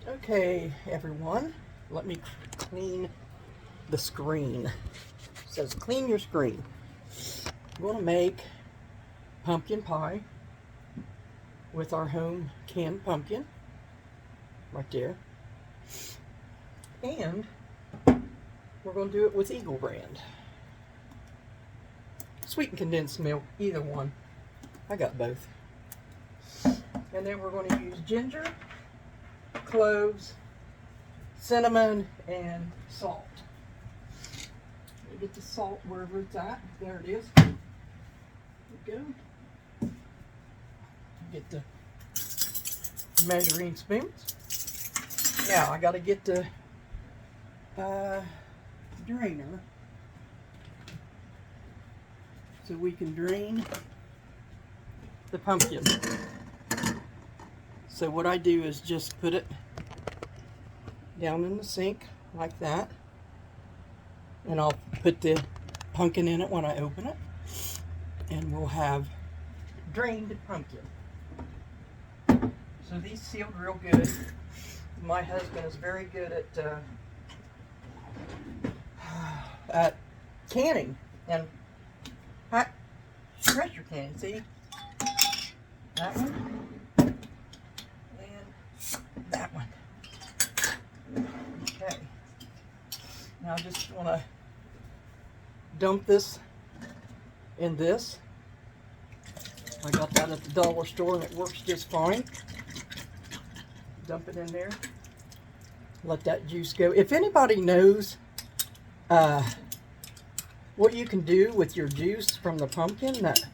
Okay, everyone, let me clean the screen. It says clean your screen. I'm going to make pumpkin pie with our home canned pumpkin right there. And we're going to do it with Eagle brand. Sweetened condensed milk, either one. I got both. And then we're going to use ginger, cloves, cinnamon, and salt. Get the salt wherever it's at. There it is. There we go. Get the measuring spoons. Now I got to get the drainer so we can drain the pumpkin. So what I do is just put it down in the sink like that, and I'll put the pumpkin in it when I open it, and we'll have drained pumpkin. So these sealed real good. My husband is very good at canning and hot pressure canning. See that one and that one. Okay. Now I just want to dump this in this. I got that at the dollar store and it works just fine. Dump it in there. Let that juice go. If anybody knows what you can do with your juice from the pumpkin that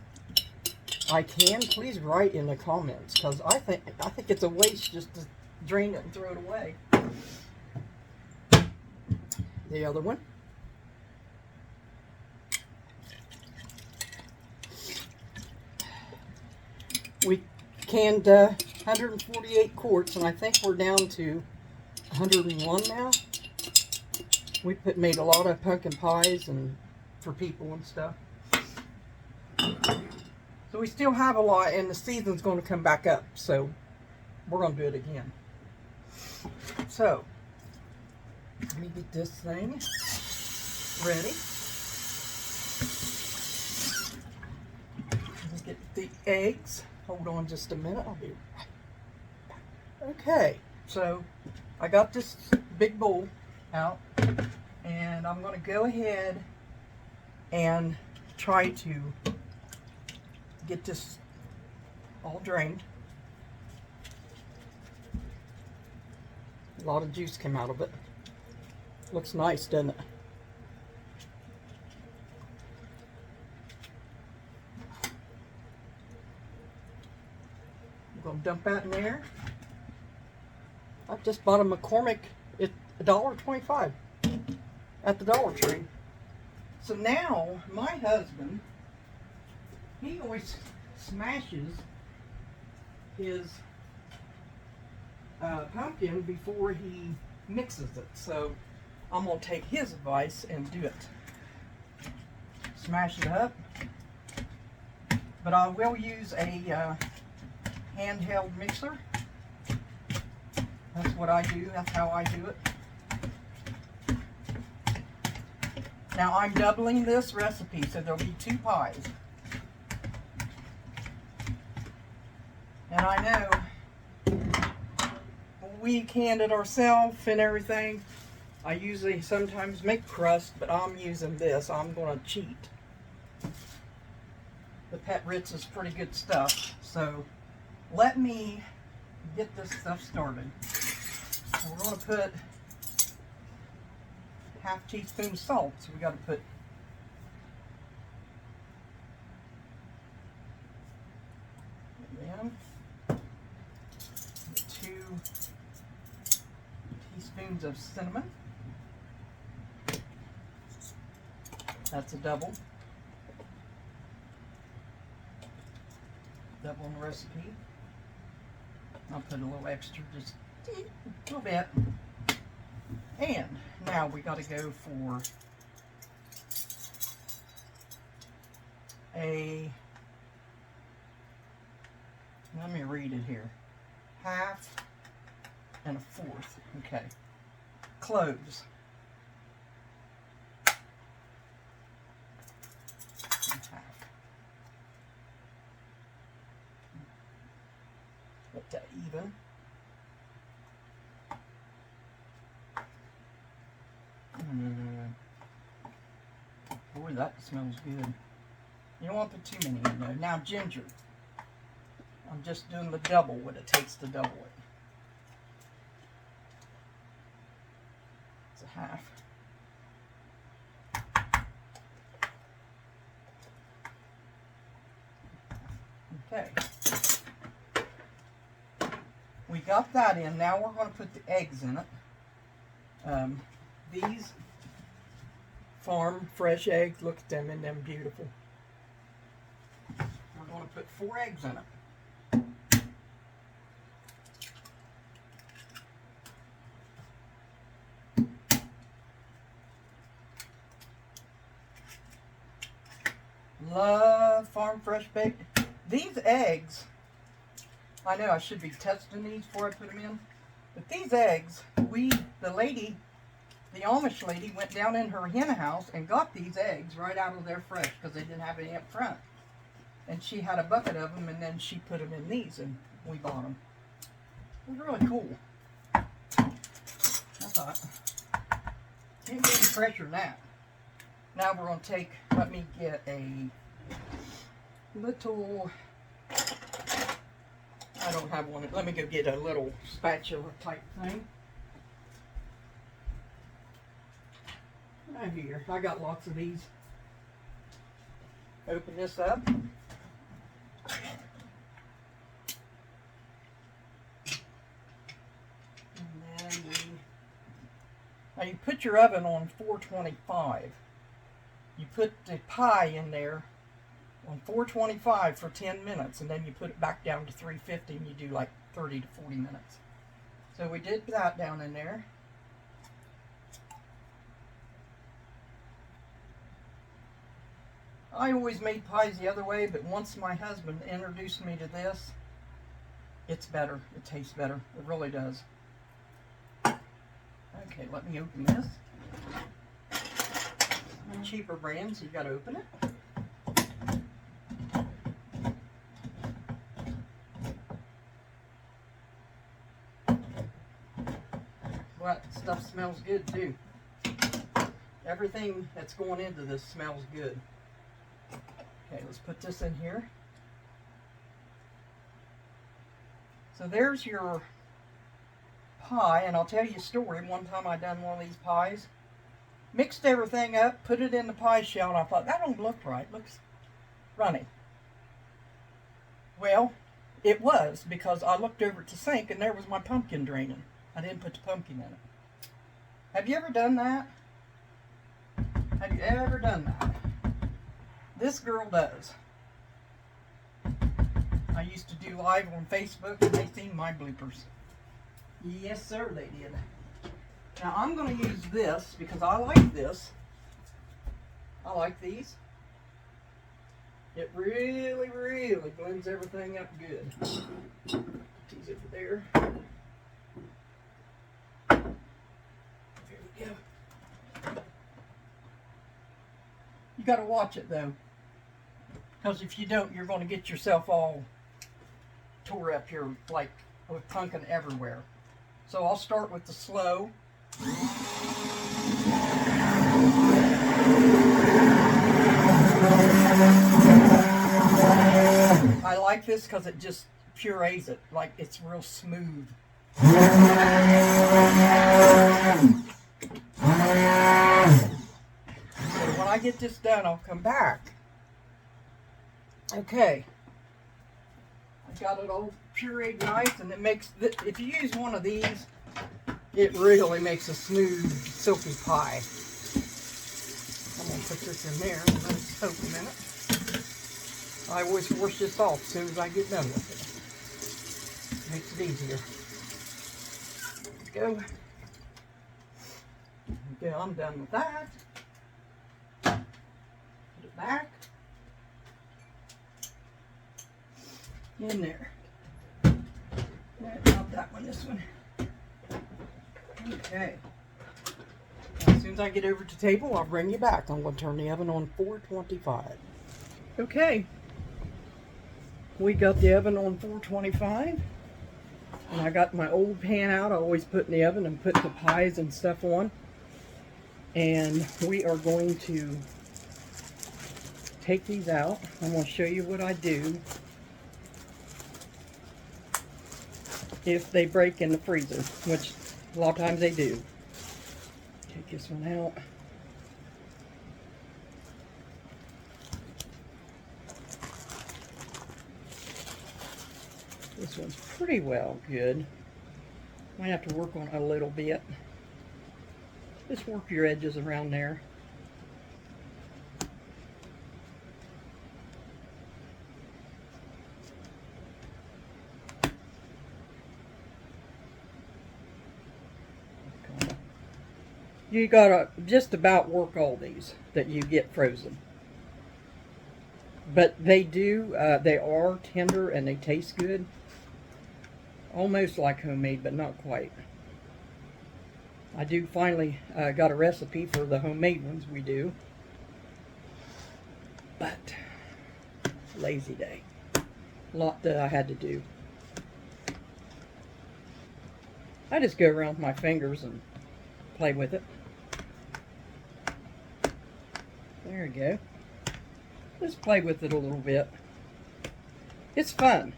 I can, please write in the comments, because I think it's a waste just to drain it and throw it away. The other one. We canned 148 quarts, and I think we're down to 101 now. We made a lot of pumpkin pies and for people and stuff. So we still have a lot, and the season's going to come back up, so we're going to do it again. So let me get this thing ready. Let's get the eggs. Hold on just a minute. I'll be right back. Okay, so I got this big bowl out, and I'm going to go ahead and try to get this all drained. A lot of juice came out of it. Looks nice, doesn't it? I'm going to dump that in there. I just bought a McCormick at $1.25 at the Dollar Tree. So now my husband, he always smashes his pumpkin before he mixes it. So I'm going to take his advice and do it. Smash it up. But I will use a handheld mixer. That's what I do. That's how I do it. Now I'm doubling this recipe, so there'll be 2 pies. And I know we canned it ourselves and everything. I usually sometimes make crust, but I'm using this. I'm going to cheat. The Pet Ritz is pretty good stuff. So let me get this stuff started. So we're going to put half teaspoon of salt. So we got to put then 2 teaspoons of cinnamon. That's a double. Double in the recipe. I'll put a little extra, just a little bit. And now we got to go for let me read it here. Half and a fourth. Okay. Cloves. Half. Get that even. Boy, that smells good. You don't want to put too many in there. Now ginger. I'm just doing the double what it takes to double it. It's a half. Okay. We got that in. Now we're going to put the eggs in it. These farm fresh eggs, look at them, and them beautiful. We're going to put 4 eggs in it. Love farm fresh baked. These eggs, I know I should be testing these before I put them in, but these eggs, the Amish lady went down in her hen house and got these eggs right out of there fresh because they didn't have any up front. And she had a bucket of them, and then she put them in these, and we bought them. It was really cool. I thought, can't get any fresher than that. Now we're going to take, let me get a little, I don't have one, let me go get a little spatula type thing. Right here, I got lots of these. Open this up. Now you put your oven on 425. You put the pie in there on 425 for 10 minutes, and then you put it back down to 350, and you do like 30 to 40 minutes. So we did that down in there. I always made pies the other way, but once my husband introduced me to this, it's better. It tastes better. It really does. Okay, let me open this. Cheaper brand, so you gotta open it. Well, that stuff smells good too. Everything that's going into this smells good. Okay, let's put this in here. So there's your pie, and I'll tell you a story. One time I done one of these pies. Mixed everything up, put it in the pie shell, and I thought, that don't look right. Looks runny. Well, it was, because I looked over at the sink, and there was my pumpkin draining. I didn't put the pumpkin in it. Have you ever done that? Have you ever done that? This girl does. I used to do live on Facebook, and they seen my bloopers. Yes, sir, they did. Now, I'm going to use this because I like this. I like these. It really, really blends everything up good. Put these over there. There we go. You got to watch it, though. Because if you don't, you're going to get yourself all tore up here, like with pumpkin everywhere. So I'll start with the slow. I like this because it just purees it, like it's real smooth. So when I get this done, I'll come back. Okay. I got it all pureed nice, and it makes, if you use one of these, it really makes a smooth, silky pie. I'm going to put this in there and let it soak a minute. I always force this off as soon as I get done with it. Makes it easier. There we go. Okay, I'm done with that. Put it back. In there. Not that one, this one. Okay. As soon as I get over to the table, I'll bring you back. I'm going to turn the oven on 425. Okay. We got the oven on 425. And I got my old pan out. I always put in the oven and put the pies and stuff on. And we are going to take these out. I'm going to show you what I do if they break in the freezer, which a lot of times they do. Take this one out. This one's pretty well good. Might have to work on it a little bit. Just work your edges around there. You gotta just about work all these that you get frozen. But they are tender and they taste good. Almost like homemade, but not quite. I do finally got a recipe for the homemade ones we do. But, lazy day. A lot that I had to do. I just go around with my fingers and play with it. There we go. Just play with it a little bit. It's fun.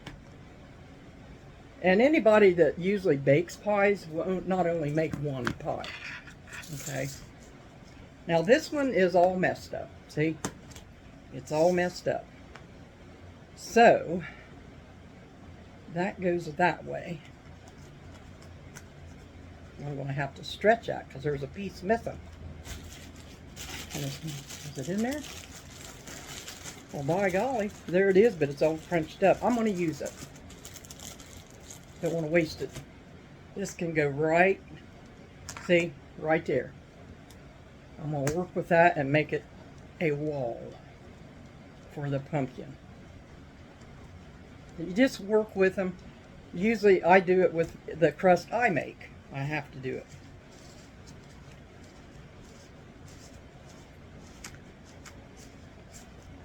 And anybody that usually bakes pies will not only make one pie. Okay. Now this one is all messed up. See? It's all messed up. So, that goes that way. I'm going to have to stretch that because there's a piece missing. Is it in there? Well, by golly, there it is, but it's all crunched up. I'm going to use it. Don't want to waste it. This can go right, see, right there. I'm going to work with that and make it a wall for the pumpkin. You just work with them. Usually I do it with the crust I make. I have to do it.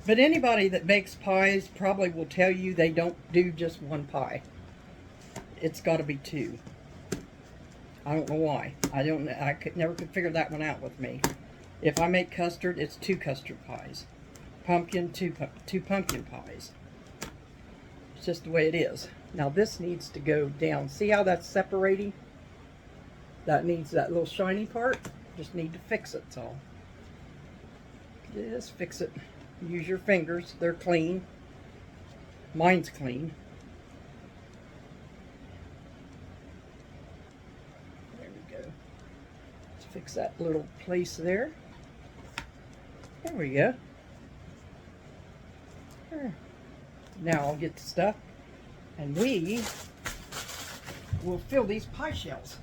But anybody that bakes pies probably will tell you they don't do just one pie. It's got to be two. I don't know why. I never could figure that one out with me. If I make custard, it's 2 custard pies. Pumpkin, two pumpkin pies. It's just the way it is. Now this needs to go down. See how that's separating? That needs that little shiny part. Just need to fix it, that's all. Just fix it. Use your fingers. They're clean. Mine's clean. There we go. Let's fix that little place there. There we go. There. Now I'll get the stuff and we will fill these pie shells.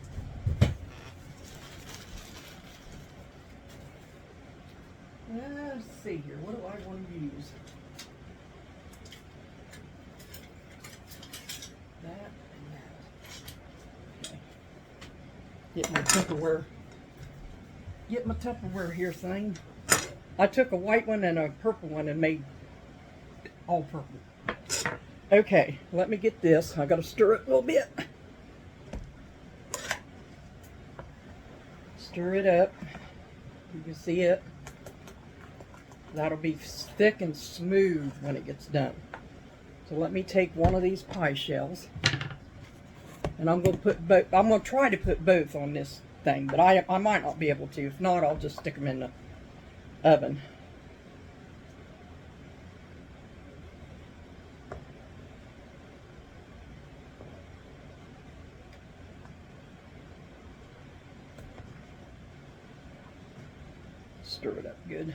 Let's see here. What do I want to use? That and that. Okay. Get my Tupperware. Get my Tupperware here thing. I took a white one and a purple one and made all purple. Okay, let me get this. I gotta stir it a little bit. Stir it up. You can see it. That'll be thick and smooth when it gets done. So let me take one of these pie shells, and I'm going to put both. I'm going to try to put both on this thing, but I might not be able to. If not, I'll just stick them in the oven. Stir it up good.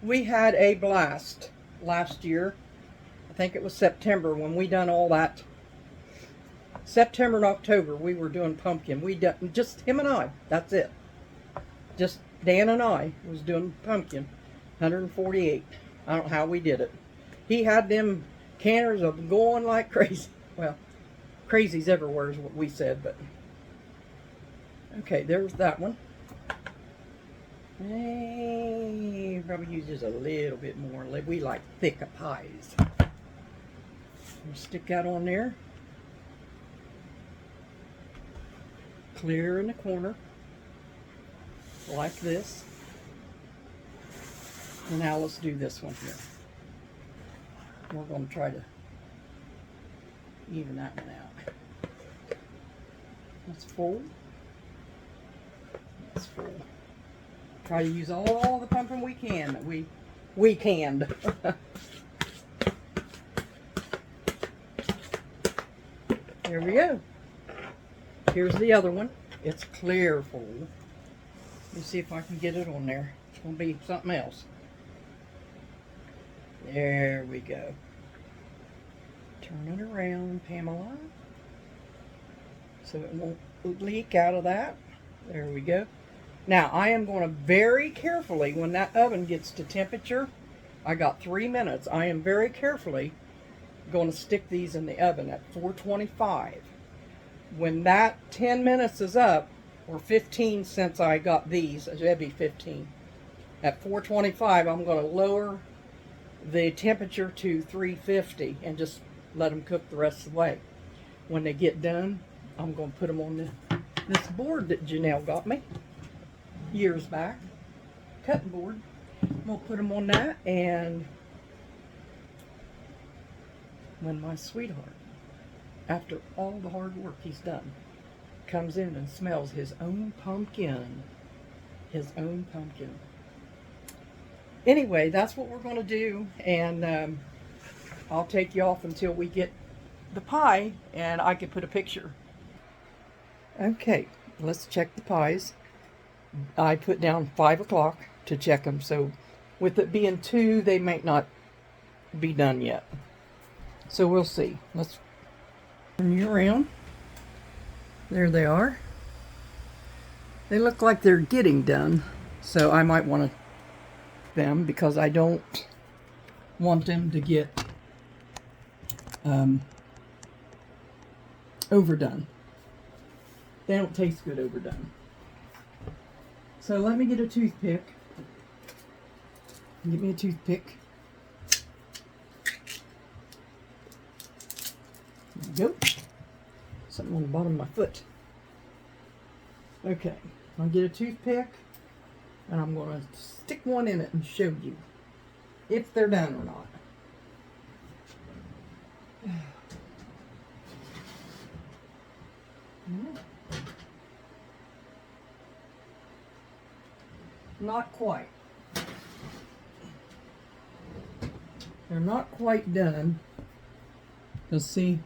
We had a blast last year. I think it was September when we done all that. September and October we were doing pumpkin. We done, just him and I. That's it. Just Dan and I was doing pumpkin. 148. I don't know how we did it. he had them canners of going like crazy. Well, crazy's everywhere is what we said, but okay, there's that one. Hey, probably use just a little bit more. We like thicker pies. We'll stick that on there. Clear in the corner, like this. And now let's do this one here. We're going to try to even that one out. That's full. That's full. Try to use all the pumpkin we can that we canned. There we go. Here's the other one. It's clear full. Let me see if I can get it on there. It's going to be something else. There we go. Turn it around, Pamela, so it won't leak out of that. There we go. Now, I am going to very carefully, when that oven gets to temperature, I got 3 minutes, I am very carefully going to stick these in the oven at 425. When that 10 minutes is up, or 15 since I got these, that'd be 15. At 425, I'm going to lower the temperature to 350 and just let them cook the rest of the way. When they get done, I'm going to put them on this board that Janelle got me years back, cutting board. I'm going to put them on that, and when my sweetheart, after all the hard work he's done, comes in and smells his own pumpkin, Anyway, that's what we're going to do, and I'll take you off until we get the pie, and I can put a picture. Okay, let's check the pies. I put down 5 o'clock to check them, so with it being 2, they might not be done yet. So we'll see. Let's turn you around. There they are. They look like they're getting done, so I might want to them because I don't want them to get overdone. They don't taste good overdone. So let me get a toothpick. Get me a toothpick. There we go. Something on the bottom of my foot. Okay, I'll get a toothpick and I'm going to stick one in it and show you if they're done or not. Not quite. They're not quite done. You'll see,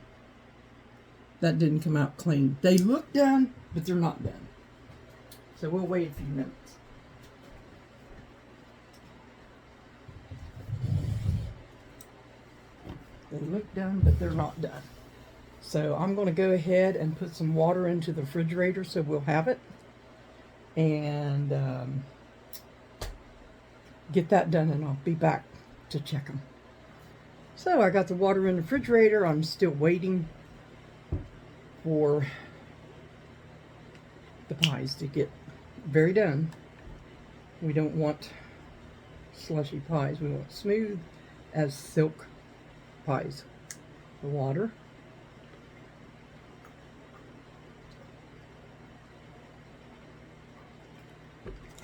that didn't come out clean. They look done, but they're not done. So we'll wait a few minutes. They look done, but they're not done. So I'm going to go ahead and put some water into the refrigerator so we'll have it. And get that done, and I'll be back to check them. So I got the water in the refrigerator. I'm still waiting for the pies to get very done. We don't want slushy pies. We want smooth as silk pies. The water.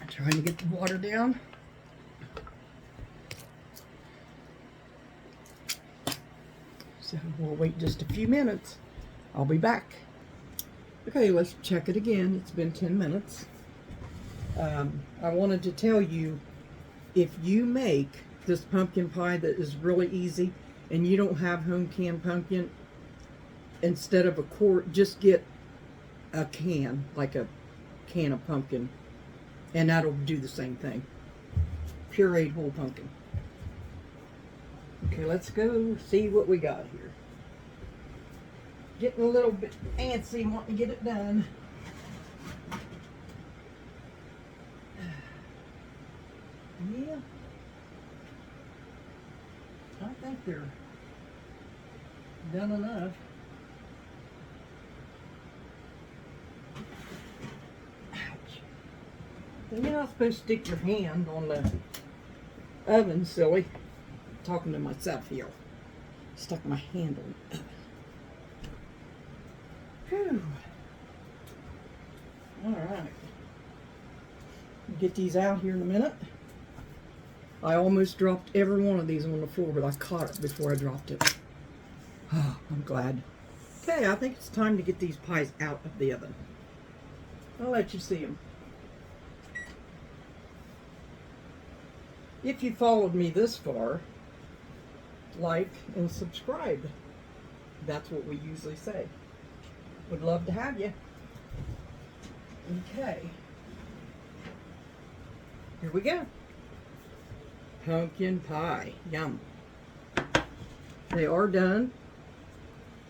I'm trying to get the water down. So we'll wait just a few minutes. I'll be back. Okay, let's check it again. It's been 10 minutes. I wanted to tell you, if you make this pumpkin pie that is really easy and you don't have home canned pumpkin, instead of a quart, just get a can, like a can of pumpkin, and that'll do the same thing. Pureed whole pumpkin. Okay, let's go see what we got here. Getting a little bit antsy, wanting to get it done. Yeah. I I think they're done enough. Ouch. You're not supposed to stick your hand on the oven, silly. I'm talking to myself here. Stuck my hand on the oven. Whew. Alright. Get these out here in a minute. I almost dropped every one of these on the floor, but I caught it before I dropped it. Oh, I'm glad. Okay, I think it's time to get these pies out of the oven. I'll let you see them. If you followed me this far, like and subscribe. That's what we usually say. Would love to have you. Okay. Here we go. Pumpkin pie. Yum. They are done.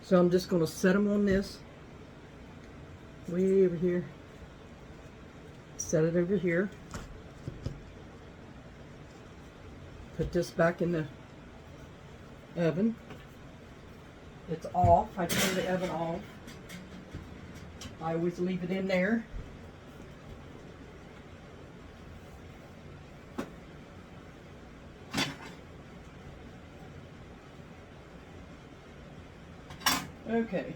So I'm just going to set them on this. Way over here. Set it over here. Put this back in the oven. It's off. I turn the oven off. I always leave it in there. Okay.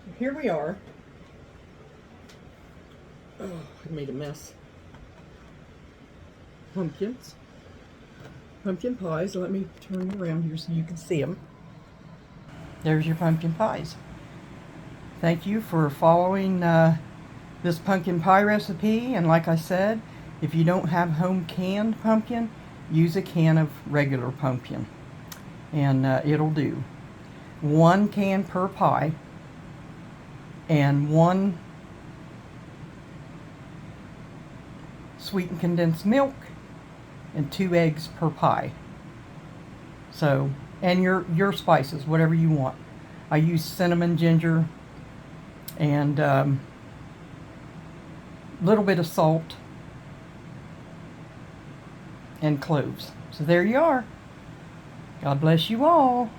So here we are. Oh, I made a mess. Pumpkins. Pumpkin pies. Let me turn around here so you can see them. There's your pumpkin pies. Thank you for following this pumpkin pie recipe. And like I said, if you don't have home canned pumpkin, use a can of regular pumpkin. And it'll do. 1 can per pie. And 1 sweetened condensed milk. And 2 eggs per pie. So, and your spices, whatever you want. I use cinnamon, ginger, and little bit of salt and cloves. So there you are. God bless you all.